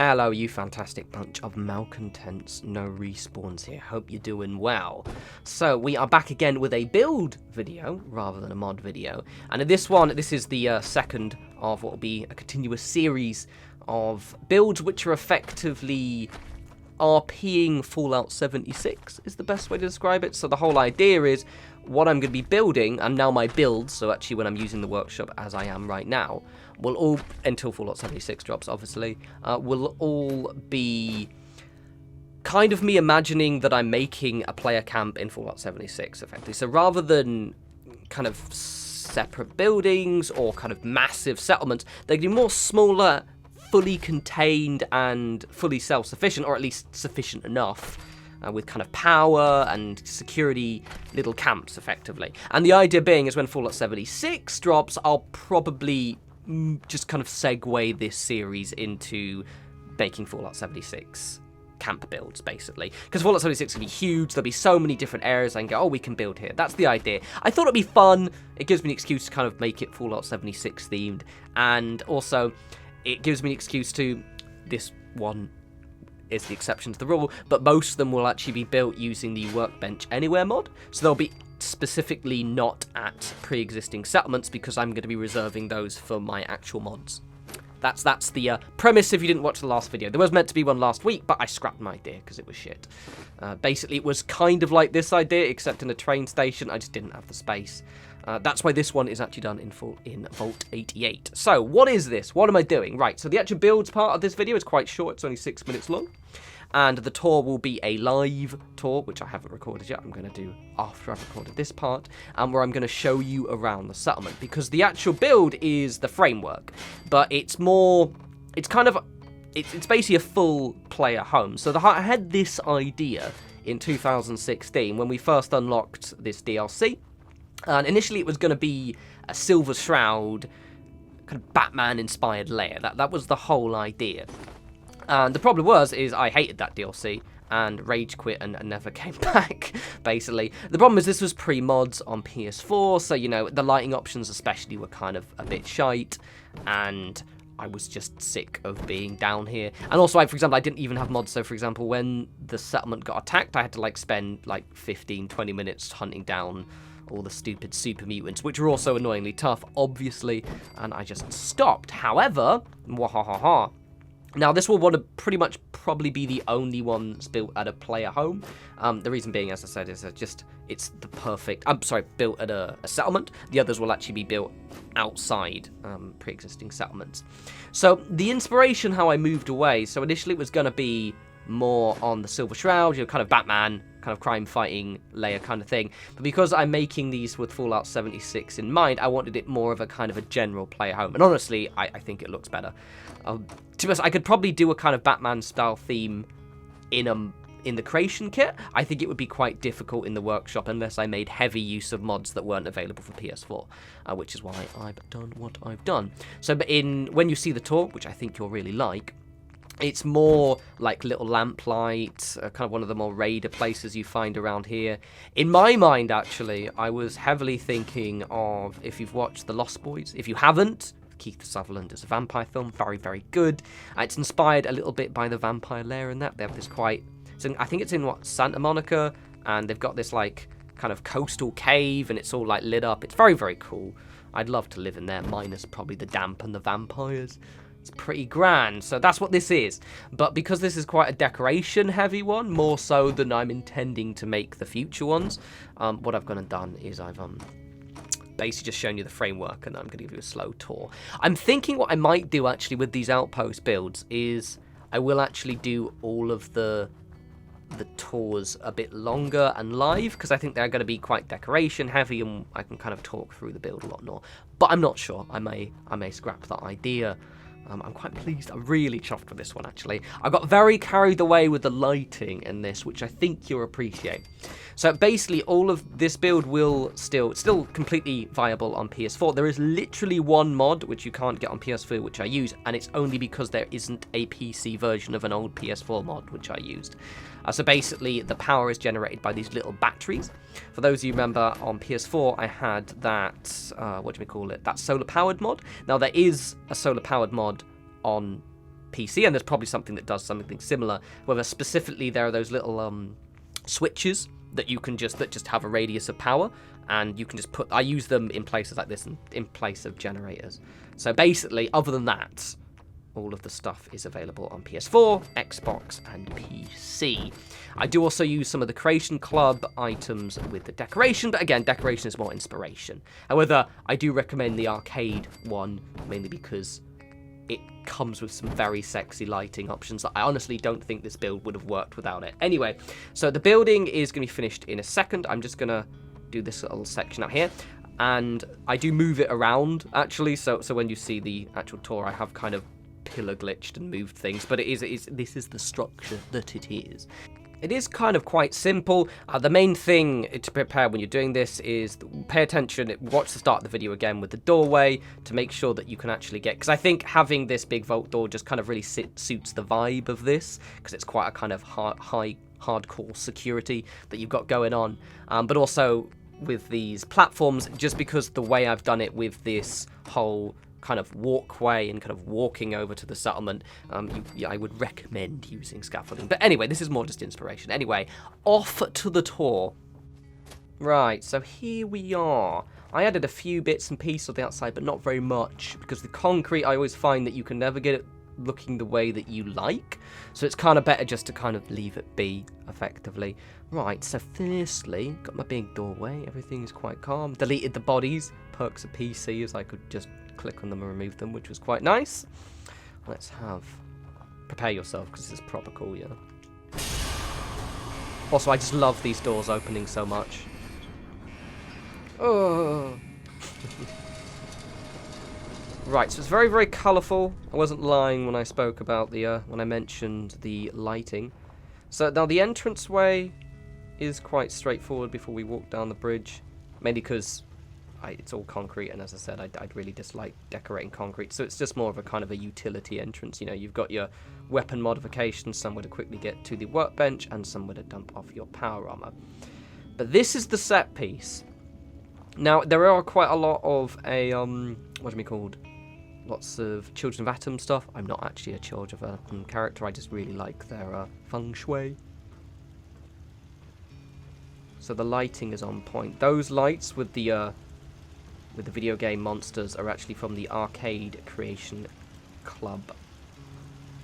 Hello, you fantastic bunch of malcontents, no respawns here. Hope you're doing well. So, we are back again with a build video, rather than a mod video. And in this one, this is the second of what will be a continuous series of builds which are effectively RPing Fallout 76, is the best way to describe it. So the whole idea is, what I'm going to be building, and now my builds, so actually when I'm using the workshop as I am right now, will all, until Fallout 76 drops obviously, will all be kind of me imagining that I'm making a player camp in Fallout 76 effectively. So rather than kind of separate buildings or kind of massive settlements, they're going to be more smaller, fully contained and fully self-sufficient, or at least sufficient enough, with kind of power and security little camps, effectively. And the idea being is when Fallout 76 drops, I'll probably just kind of segue this series into making Fallout 76 camp builds, basically. Because Fallout 76 will be huge, there'll be so many different areas I can go, oh, we can build here. That's the idea. I thought it'd be fun. It gives me an excuse to kind of make it Fallout 76 themed. And also, it gives me an excuse to, this one is the exception to the rule, but most of them will actually be built using the Workbench Anywhere mod, so they'll be specifically not at pre-existing settlements because I'm going to be reserving those for my actual mods. That's the premise if you didn't watch the last video. There was meant to be one last week, but I scrapped my idea because it was shit. Basically, it was kind of like this idea, except in a train station. I just didn't have the space. That's why this one is actually done in Vault 88. So, what is this? What am I doing? Right, so the actual builds part of this video is quite short. It's only 6 minutes long. And the tour will be a live tour, which I haven't recorded yet. I'm going to do after I've recorded this part, and where I'm going to show you around the settlement. Because the actual build is the framework, but it's more, it's kind of, it's basically a full player home. So I had this idea in 2016 when we first unlocked this DLC. And initially it was going to be a Silver Shroud, kind of Batman-inspired lair. That was the whole idea. And the problem is I hated that DLC and rage quit and never came back, basically. The problem is this was pre-mods on PS4, so, you know, the lighting options especially were kind of a bit shite, and I was just sick of being down here. And also, for example, I didn't even have mods, so for example, when the settlement got attacked, I had to, like, spend, like, 15, 20 minutes hunting down all the stupid super mutants, which were also annoyingly tough, obviously, and I just stopped. However, wahahaha. Now, this will want to pretty much probably be the only one that's built at a player home. The reason being, as I said, is that it's the perfect, built at a settlement. The others will actually be built outside pre-existing settlements. So, the inspiration, how I moved away, so initially it was going to be more on the Silver Shroud, you know, kind of Batman, kind of crime-fighting layer kind of thing. But because I'm making these with Fallout 76 in mind, I wanted it more of a kind of a general player home. And honestly, I think it looks better. To be honest, I could probably do a kind of Batman-style theme in the creation kit. I think it would be quite difficult in the workshop unless I made heavy use of mods that weren't available for PS4, which is why I've done what I've done. So when you see the tour, which I think you'll really like, it's more like little lamplight, kind of one of the more raider places you find around here. In my mind, actually, I was heavily thinking of, if you've watched The Lost Boys. If you haven't, Keith Sutherland is a vampire film, very, very good. It's inspired a little bit by the Vampire Lair in that. They have this I think it's in, Santa Monica, and they've got this, like, kind of coastal cave, and it's all, like, lit up. It's very, very cool. I'd love to live in there, minus probably the damp and the vampires. It's pretty grand, so that's what this is. But because this is quite a decoration-heavy one, more so than I'm intending to make the future ones, what I've gone and done is I've basically just shown you the framework, and I'm going to give you a slow tour. I'm thinking what I might do, actually, with these Outpost builds is I will actually do all of the tours a bit longer and live, because I think they're going to be quite decoration-heavy, and I can kind of talk through the build a lot more. But I'm not sure. I may scrap that idea. I'm quite pleased. I'm really chuffed with this one, actually. I got very carried away with the lighting in this, which I think you'll appreciate. So basically, all of this build will still completely viable on PS4. There is literally one mod which you can't get on PS4, which I use, and it's only because there isn't a PC version of an old PS4 mod, which I used. So basically, the power is generated by these little batteries. For those of you who remember, on PS4, I had that, that solar-powered mod. Now, there is a solar-powered mod on PC, and there's probably something that does something similar, whether specifically there are those little switches that you can just have a radius of power, and you can just put, I use them in places like this, in place of generators. So basically, other than that, all of the stuff is available on PS4, Xbox, and PC. I do also use some of the Creation Club items with the decoration, but again, decoration is more inspiration. However, I do recommend the arcade one, mainly because it comes with some very sexy lighting options that I honestly don't think this build would have worked without it. Anyway, so the building is going to be finished in a second. I'm just going to do this little section out here. And I do move it around, actually, so when you see the actual tour, I have kind of pillar glitched and moved things, but this is the structure that it is. It is kind of quite simple. The main thing to prepare when you're doing this is pay attention, watch the start of the video again with the doorway to make sure that you can actually get, because I think having this big vault door just kind of really suits the vibe of this, because it's quite a kind of hardcore security that you've got going on, but also with these platforms, just because the way I've done it with this whole kind of walkway and kind of walking over to the settlement, I would recommend using scaffolding. But anyway, this is more just inspiration. Anyway, off to the tour. Right, so here we are. I added a few bits and pieces on the outside, but not very much, because the concrete, I always find that you can never get it looking the way that you like, so it's kind of better just to kind of leave it be, effectively. Right, so firstly, got my big doorway, everything is quite calm. Deleted the bodies, perks of PC, as I could just click on them and remove them, which was quite nice. Let's have, prepare yourself, because this is proper cool, yeah. Also, I just love these doors opening so much. Oh. Right, so it's very, very colourful. I wasn't lying when I spoke about the, when I mentioned the lighting. So now the entranceway is quite straightforward before we walk down the bridge, mainly because it's all concrete, and as I said, I'd really dislike decorating concrete, so it's just more of a kind of a utility entrance. You know, you've got your weapon modifications, somewhere to quickly get to the workbench, and somewhere to dump off your power armor. But this is the set piece. Now, there are quite a lot of what are we called? Lots of Children of Atom stuff. I'm not actually a Children of Atom character, I just really like their feng shui. So the lighting is on point. Those lights with the video game monsters are actually from the Arcade Creation Club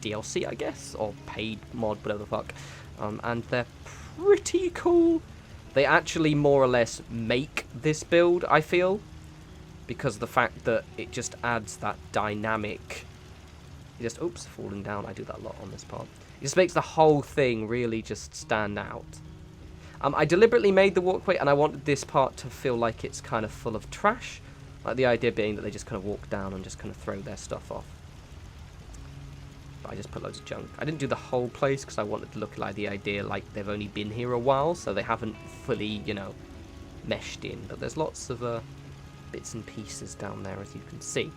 DLC, I guess, or paid mod, whatever the fuck. And they're pretty cool. They actually more or less make this build, I feel, because of the fact that it just adds that dynamic. It just, oops, falling down. I do that a lot on this part. It just makes the whole thing really just stand out. I deliberately made the walkway, and I wanted this part to feel like it's kind of full of trash. Like the idea being that they just kind of walk down and just kind of throw their stuff off. But I just put loads of junk. I didn't do the whole place because I wanted to look like the idea like they've only been here a while, so they haven't fully, you know, meshed in. But there's lots of bits and pieces down there, as you can see.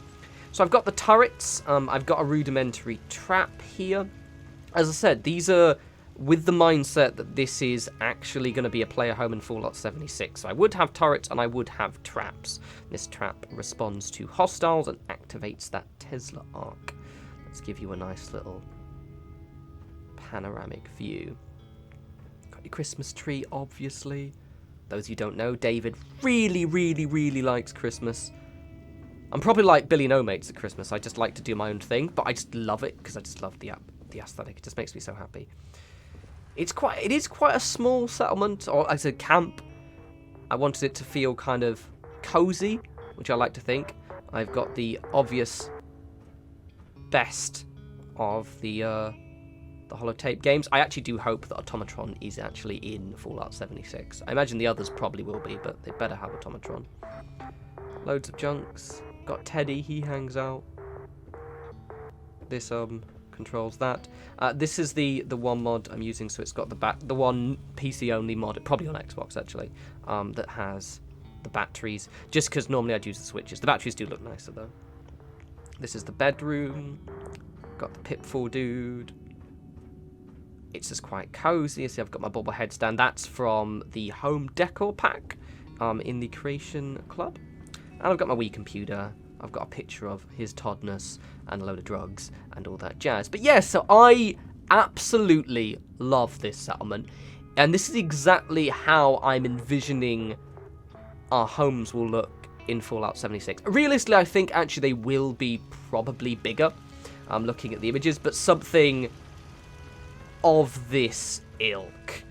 So I've got the turrets. I've got a rudimentary trap here. As I said, these are with the mindset that this is actually going to be a player home in Fallout 76. So I would have turrets and I would have traps. This trap responds to hostiles and activates that Tesla arc. Let's give you a nice little panoramic view. Got your Christmas tree, obviously. Those who don't know, David really, really, really likes Christmas. I'm probably like Billy No Mates at Christmas. I just like to do my own thing, but I just love it because I just love the aesthetic. It just makes me so happy. It is quite a small settlement, or as a camp. I wanted it to feel kind of cozy, which I like to think. I've got the obvious best of the holotape games. I actually do hope that Automatron is actually in Fallout 76. I imagine the others probably will be, but they better have Automatron. Loads of junks. Got Teddy, he hangs out. This controls that. This is the one mod I'm using, so it's got the one PC only mod, probably on Xbox actually, that has the batteries. Just because normally I'd use the switches. The batteries do look nicer though. This is the bedroom. Got the Pitfall dude. It's just quite cozy. See, I've got my bobblehead stand. That's from the home decor pack in the Creation Club. And I've got my Wii computer. I've got a picture of his Toddness and a load of drugs and all that jazz. But yeah, so I absolutely love this settlement. And this is exactly how I'm envisioning our homes will look in Fallout 76. Realistically, I think actually they will be probably bigger. I'm looking at the images, but something of this ilk.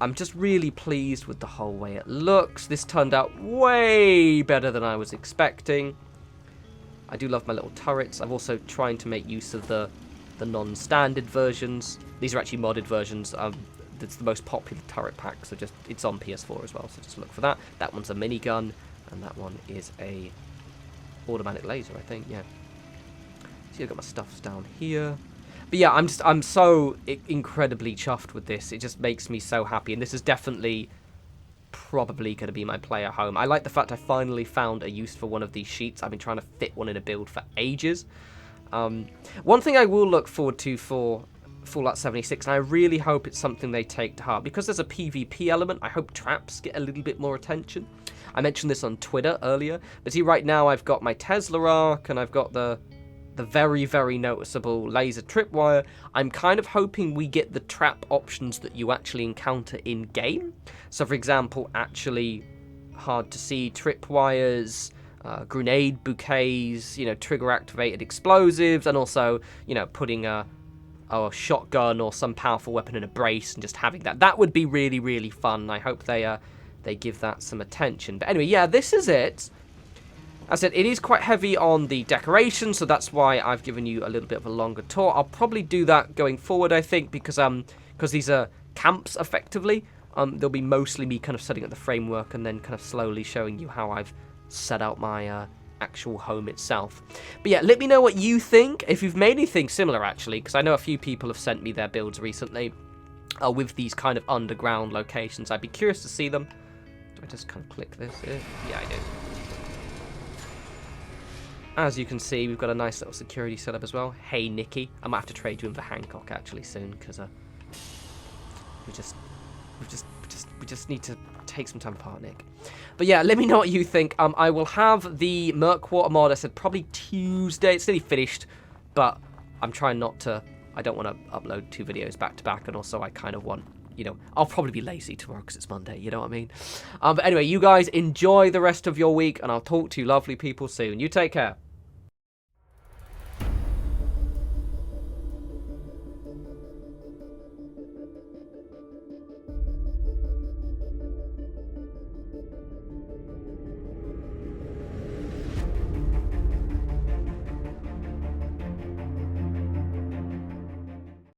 I'm just really pleased with the whole way it looks. This turned out way better than I was expecting. I do love my little turrets. I'm also trying to make use of the non-standard versions. These are actually modded versions. It's the most popular turret pack, so it's on PS4 as well, so just look for that. That one's a minigun, and that one is a automatic laser, I think, yeah. See, I've got my stuffs down here. But yeah, I'm so incredibly chuffed with this. It just makes me so happy, and this is definitely probably going to be my player home. I like the fact I finally found a use for one of these sheets. I've been trying to fit one in a build for ages. One thing I will look forward to for Fallout 76, and I really hope it's something they take to heart, because there's a PvP element. I hope traps get a little bit more attention. I mentioned this on Twitter earlier, but see, right now I've got my Tesla arc, and I've got the very, very noticeable laser tripwire. I'm kind of hoping we get the trap options that you actually encounter in-game. So, for example, actually hard-to-see tripwires, grenade bouquets, trigger-activated explosives, and also, putting a shotgun or some powerful weapon in a brace and just having that. That would be really, really fun. I hope they give that some attention. But anyway, yeah, this is it. As I said, it is quite heavy on the decoration, so that's why I've given you a little bit of a longer tour. I'll probably do that going forward, I think, because these are camps, effectively. They'll be mostly me kind of setting up the framework and then kind of slowly showing you how I've set out my actual home itself. But yeah, let me know what you think. If you've made anything similar, actually, because I know a few people have sent me their builds recently with these kind of underground locations. I'd be curious to see them. Do I just kind of click this? Yeah, I do. As you can see, we've got a nice little security setup as well. Hey, Nikki. I might have to trade you in for Hancock, actually, soon, because we just need to take some time apart, Nick. But yeah, let me know what you think. I will have the Murkwater mod, I said, probably Tuesday. It's nearly finished, but I'm trying not to. I don't want to upload 2 videos back to back, and also I kind of want, I'll probably be lazy tomorrow because it's Monday, you know what I mean? But anyway, you guys enjoy the rest of your week, and I'll talk to you lovely people soon. You take care.